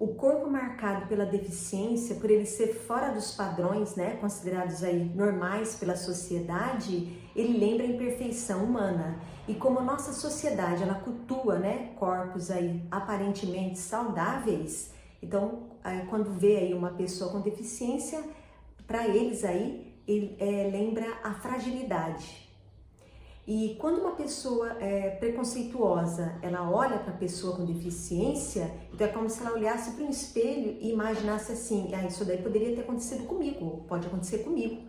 O corpo marcado pela deficiência, por ele ser fora dos padrões, né, considerados aí normais pela sociedade, ele lembra a imperfeição humana. E como a nossa sociedade, ela cultua, né, corpos aí aparentemente saudáveis, então quando vê aí uma pessoa com deficiência, para eles aí, lembra a fragilidade. E quando uma pessoa preconceituosa, ela olha para a pessoa com deficiência, então é como se ela olhasse para um espelho e imaginasse assim, isso daí poderia ter acontecido comigo, pode acontecer comigo,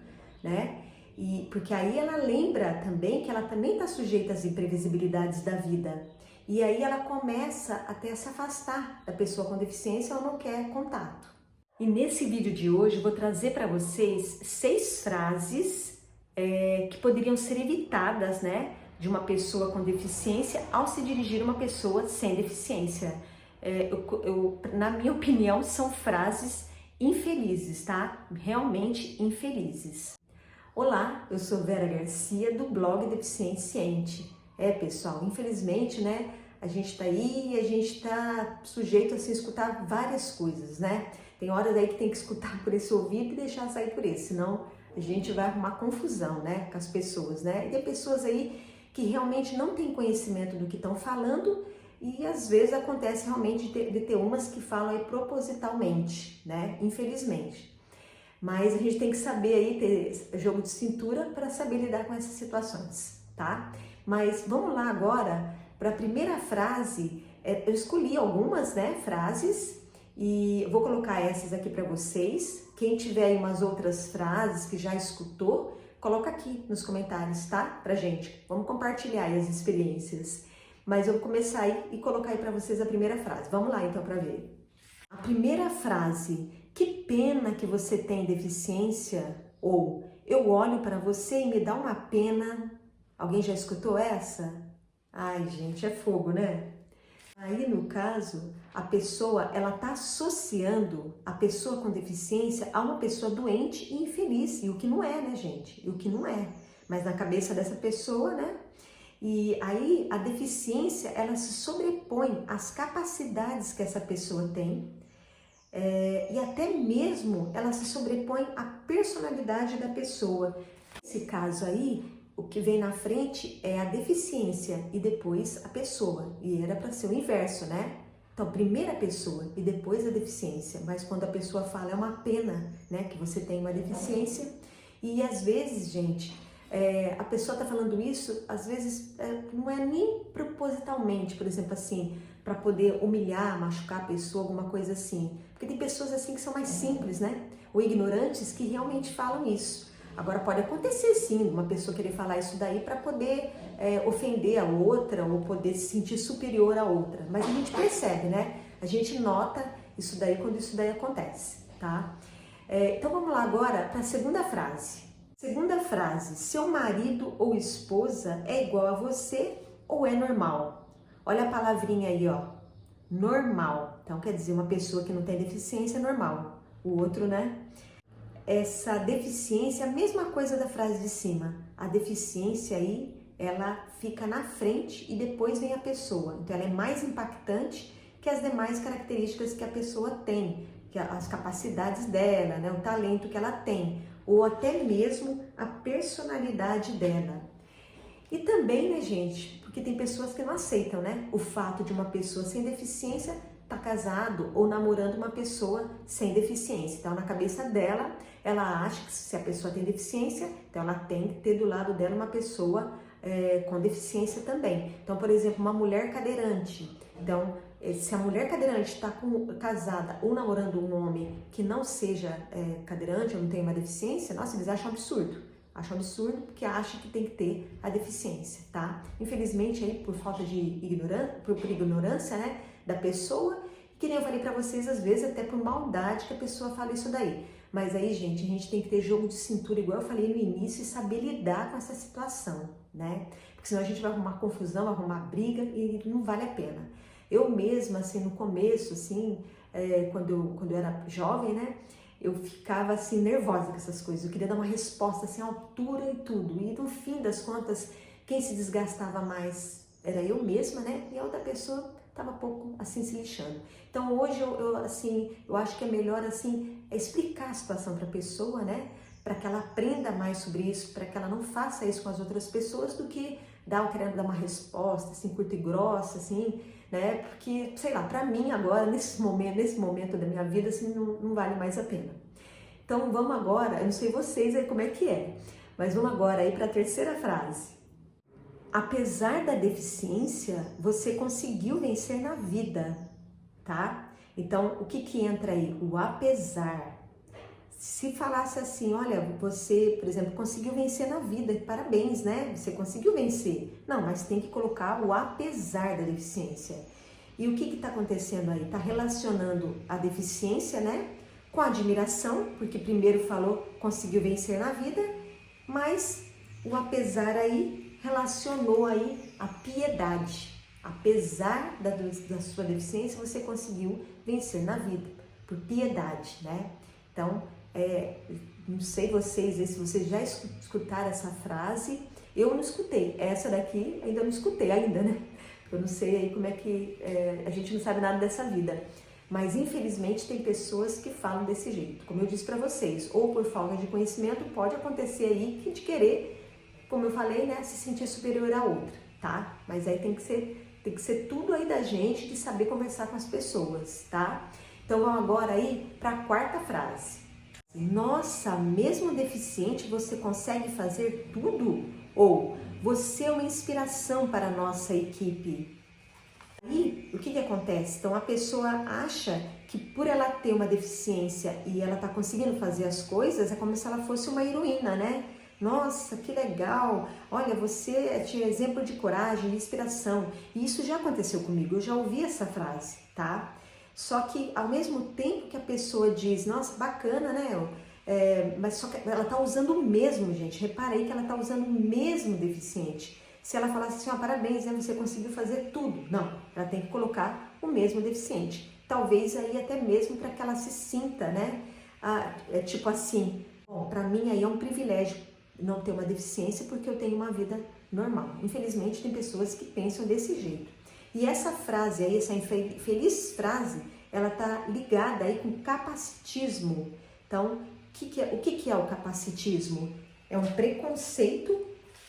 né? E porque aí ela lembra também que ela também está sujeita às imprevisibilidades da vida. E aí ela começa até a se afastar da pessoa com deficiência ou não quer contato. E nesse vídeo de hoje eu vou trazer para vocês 6 frases que poderiam ser evitadas, né, de uma pessoa com deficiência ao se dirigir a uma pessoa sem deficiência. Na minha opinião, são frases infelizes, tá? Realmente infelizes. Olá, eu sou Vera Garcia do blog Deficiente Ciente. Pessoal, infelizmente, né, a gente tá aí e a gente tá sujeito a se escutar várias coisas, né? Tem horas aí que tem que escutar por esse ouvido e deixar sair por esse, senão a gente vai arrumar confusão, né, com as pessoas, né? E tem pessoas aí que realmente não têm conhecimento do que estão falando e às vezes acontece realmente de ter umas que falam aí propositalmente, né? Infelizmente. Mas a gente tem que saber aí ter jogo de cintura para saber lidar com essas situações, tá? Mas vamos lá agora para a primeira frase. Eu escolhi algumas, né, frases e vou colocar essas aqui para vocês. Quem tiver aí umas outras frases que já escutou, coloca aqui nos comentários, tá? Pra gente. Vamos compartilhar aí as experiências. Mas eu vou começar aí e colocar aí para vocês a primeira frase. Vamos lá então para ver. A primeira frase: que pena que você tem deficiência, ou eu olho para você e me dá uma pena. Alguém já escutou essa? Ai, gente, é fogo, né? Aí, no caso, a pessoa, ela tá associando a pessoa com deficiência a uma pessoa doente e infeliz, e o que não é, né, gente? E o que não é. Mas na cabeça dessa pessoa, né? E aí, a deficiência, ela se sobrepõe às capacidades que essa pessoa tem, e até mesmo ela se sobrepõe à personalidade da pessoa. Nesse caso aí, o que vem na frente é a deficiência e depois a pessoa. E era para ser o inverso, né? Então, primeiro a pessoa e depois a deficiência. Mas quando a pessoa fala, é uma pena, né, que você tem uma deficiência. E às vezes, gente, a pessoa tá falando isso, às vezes não é nem propositalmente, por exemplo, assim, para poder humilhar, machucar a pessoa, alguma coisa assim. Porque tem pessoas assim que são mais simples, né? Ou ignorantes que realmente falam isso. Agora pode acontecer sim, uma pessoa querer falar isso daí para poder ofender a outra ou poder se sentir superior à outra. Mas a gente percebe, né? A gente nota isso daí quando isso daí acontece, tá? Então vamos lá agora para a segunda frase. Segunda frase: seu marido ou esposa é igual a você ou é normal? Olha a palavrinha aí, ó. Normal. Então quer dizer, uma pessoa que não tem deficiência é normal. O outro, né? Essa deficiência, a mesma coisa da frase de cima. A deficiência aí, ela fica na frente e depois vem a pessoa. Então ela é mais impactante que as demais características que a pessoa tem, que as capacidades dela, né, o talento que ela tem, ou até mesmo a personalidade dela. E também, né, gente, porque tem pessoas que não aceitam, né, o fato de uma pessoa sem deficiência tá casado ou namorando uma pessoa sem deficiência. Então, na cabeça dela, ela acha que se a pessoa tem deficiência, então ela tem que ter do lado dela uma pessoa com deficiência também. Então, por exemplo, uma mulher cadeirante. Então, se a mulher cadeirante está casada ou namorando um homem que não seja cadeirante ou não tem uma deficiência, nossa, eles acham absurdo. Acham absurdo porque acham que tem que ter a deficiência, tá? Infelizmente, aí, por falta de ignorância, né, da pessoa, que nem eu falei pra vocês, às vezes até por maldade que a pessoa fala isso daí. Mas aí, gente, a gente tem que ter jogo de cintura, igual eu falei no início, e saber lidar com essa situação, né? Porque senão a gente vai arrumar confusão, vai arrumar briga e não vale a pena. Eu mesma, assim, no começo, assim, quando eu era jovem, né? Eu ficava, assim, nervosa com essas coisas. Eu queria dar uma resposta, assim, à altura e tudo. E, no fim das contas, quem se desgastava mais era eu mesma, né? E a outra pessoa estava pouco assim se lixando. Então hoje eu acho que é melhor assim explicar a situação para a pessoa, né? Para que ela aprenda mais sobre isso, para que ela não faça isso com as outras pessoas, do que querendo dar uma resposta assim curta e grossa, assim, né? Porque, sei lá, para mim agora, nesse momento da minha vida, assim, não vale mais a pena. Então vamos agora, eu não sei vocês aí como é que é, mas vamos agora aí para a terceira frase. Apesar da deficiência, você conseguiu vencer na vida, tá? Então, o que entra aí? O apesar. Se falasse assim, olha, você, por exemplo, conseguiu vencer na vida, parabéns, né? Você conseguiu vencer. Não, mas tem que colocar o apesar da deficiência. E o que está acontecendo aí? Está relacionando a deficiência, né, com a admiração, porque primeiro falou conseguiu vencer na vida, mas o apesar aí relacionou aí a piedade. Apesar da sua deficiência, você conseguiu vencer na vida, por piedade, né? Então, não sei se vocês já escutaram essa frase. Eu não escutei, essa daqui ainda não escutei ainda, né? Eu não sei aí como é que a gente não sabe nada dessa vida. Mas infelizmente tem pessoas que falam desse jeito. Como eu disse para vocês, ou por falta de conhecimento, pode acontecer aí de querer, como eu falei, né, se sentir superior a outra, tá? Mas aí tem que ser tudo aí da gente de saber conversar com as pessoas, tá? Então vamos agora aí para a quarta frase. Nossa, mesmo deficiente você consegue fazer tudo? Ou você é uma inspiração para a nossa equipe. Aí, o que acontece? Então, a pessoa acha que por ela ter uma deficiência e ela tá conseguindo fazer as coisas, é como se ela fosse uma heroína, né? Nossa, que legal! Olha, você tinha exemplo de coragem, de inspiração. E isso já aconteceu comigo, eu já ouvi essa frase, tá? Só que, ao mesmo tempo que a pessoa diz, nossa, bacana, né? Mas só que ela tá usando o mesmo, gente. Reparei que ela tá usando o mesmo deficiente. Se ela falasse assim, parabéns, né, você conseguiu fazer tudo. Não, ela tem que colocar o mesmo deficiente. Talvez aí até mesmo para que ela se sinta, né? Tipo assim, bom, para mim aí é um privilégio não ter uma deficiência porque eu tenho uma vida normal. Infelizmente tem pessoas que pensam desse jeito. E essa frase aí, essa infeliz frase, ela tá ligada aí com capacitismo. Então, o que é o capacitismo? É um preconceito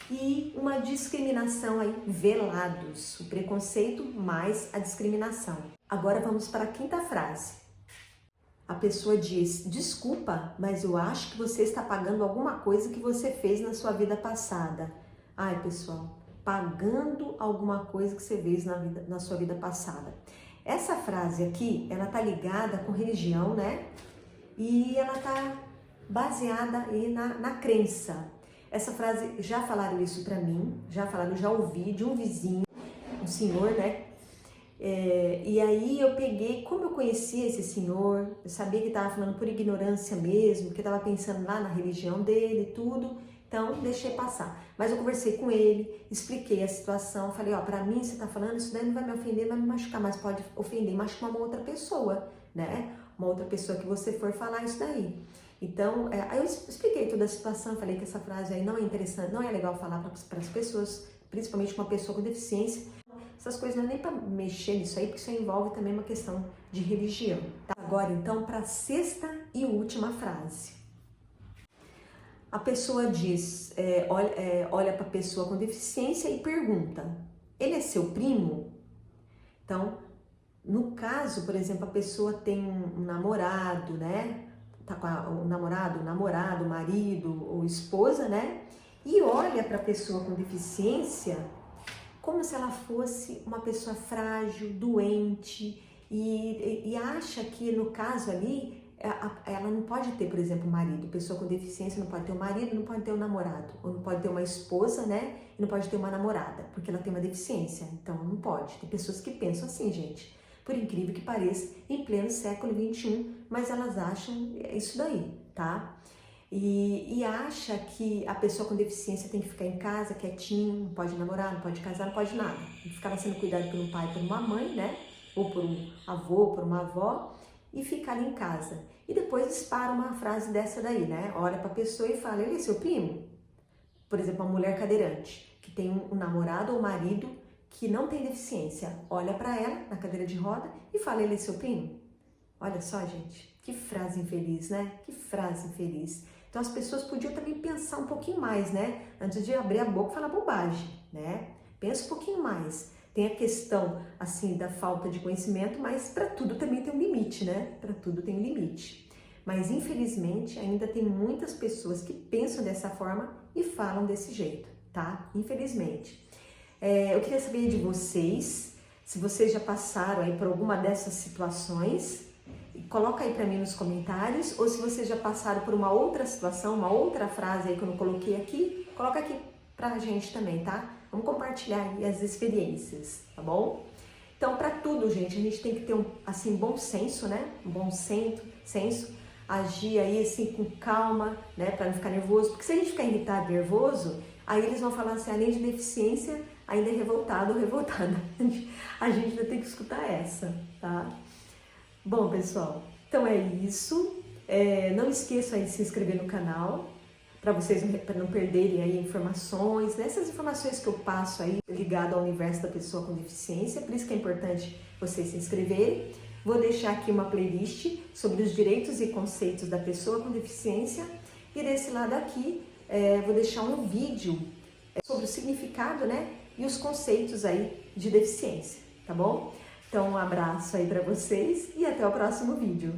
e uma discriminação aí velados. O preconceito mais a discriminação. Agora vamos para a quinta frase. A pessoa diz, desculpa, mas eu acho que você está pagando alguma coisa que você fez na sua vida passada. Ai, pessoal, pagando alguma coisa que você fez na sua vida passada. Essa frase aqui, ela tá ligada com religião, né? E ela tá baseada aí na crença. Essa frase, já falaram isso pra mim, já ouvi de um vizinho, um senhor, né? E aí eu peguei, como eu conhecia esse senhor, eu sabia que estava falando por ignorância mesmo, que estava pensando lá na religião dele e tudo, então deixei passar. Mas eu conversei com ele, expliquei a situação, falei, pra mim você tá falando, isso daí não vai me ofender, vai me machucar, mas pode ofender e machucar uma outra pessoa, né? Uma outra pessoa que você for falar isso daí. Então, aí eu expliquei toda a situação, falei que essa frase aí não é interessante, não é legal falar para as pessoas, principalmente uma pessoa com deficiência. Essas coisas não é nem para mexer nisso aí, porque isso envolve também uma questão de religião. Tá? Agora, então, para a sexta e última frase. A pessoa diz, olha para a pessoa com deficiência e pergunta, ele é seu primo? Então, no caso, por exemplo, a pessoa tem um namorado, né? Tá com o namorado, marido ou esposa, né? E olha para a pessoa com deficiência como se ela fosse uma pessoa frágil, doente e acha que no caso ali ela não pode ter, por exemplo, marido. Pessoa com deficiência não pode ter um marido, não pode ter um namorado, ou não pode ter uma esposa, né? E não pode ter uma namorada, porque ela tem uma deficiência. Então não pode. Tem pessoas que pensam assim, gente. Por incrível que pareça, em pleno século XXI, mas elas acham isso daí, tá? E acha que a pessoa com deficiência tem que ficar em casa, quietinho, não pode namorar, não pode casar, não pode nada. Ficava sendo cuidado por um pai, por uma mãe, né? Ou por um avô, por uma avó, e ficar ali em casa. E depois dispara uma frase dessa daí, né? Olha pra pessoa e fala, ele é seu primo? Por exemplo, uma mulher cadeirante, que tem um namorado ou marido que não tem deficiência, olha para ela na cadeira de roda e fala, ele é seu primo? Olha só, gente, que frase infeliz, né? Que frase infeliz. Então as pessoas podiam também pensar um pouquinho mais, né? Antes de abrir a boca e falar bobagem, né? Pensa um pouquinho mais. Tem a questão, assim, da falta de conhecimento, mas para tudo também tem um limite, né? Para tudo tem um limite. Mas, infelizmente, ainda tem muitas pessoas que pensam dessa forma e falam desse jeito, tá? Infelizmente. Eu queria saber de vocês, se vocês já passaram aí por alguma dessas situações, coloca aí para mim nos comentários, ou se vocês já passaram por uma outra situação, uma outra frase aí que eu não coloquei aqui, coloca aqui pra gente também, tá? Vamos compartilhar aí as experiências, tá bom? Então, para tudo, gente, a gente tem que ter um, assim, bom senso, né? Um bom senso, agir aí, assim, com calma, né? Para não ficar nervoso, porque se a gente ficar irritado, nervoso, aí eles vão falar assim, além de deficiência, ainda é revoltado ou revoltada. A gente ainda tem que escutar essa, tá? Bom, pessoal, então é isso. Não esqueça aí de se inscrever no canal, para vocês não perderem aí informações, né? Essas informações que eu passo aí ligado ao universo da pessoa com deficiência, por isso que é importante vocês se inscreverem. Vou deixar aqui uma playlist sobre os direitos e conceitos da pessoa com deficiência e desse lado aqui vou deixar um vídeo sobre o significado, né? E os conceitos aí de deficiência, tá bom? Então um abraço aí para vocês e até o próximo vídeo.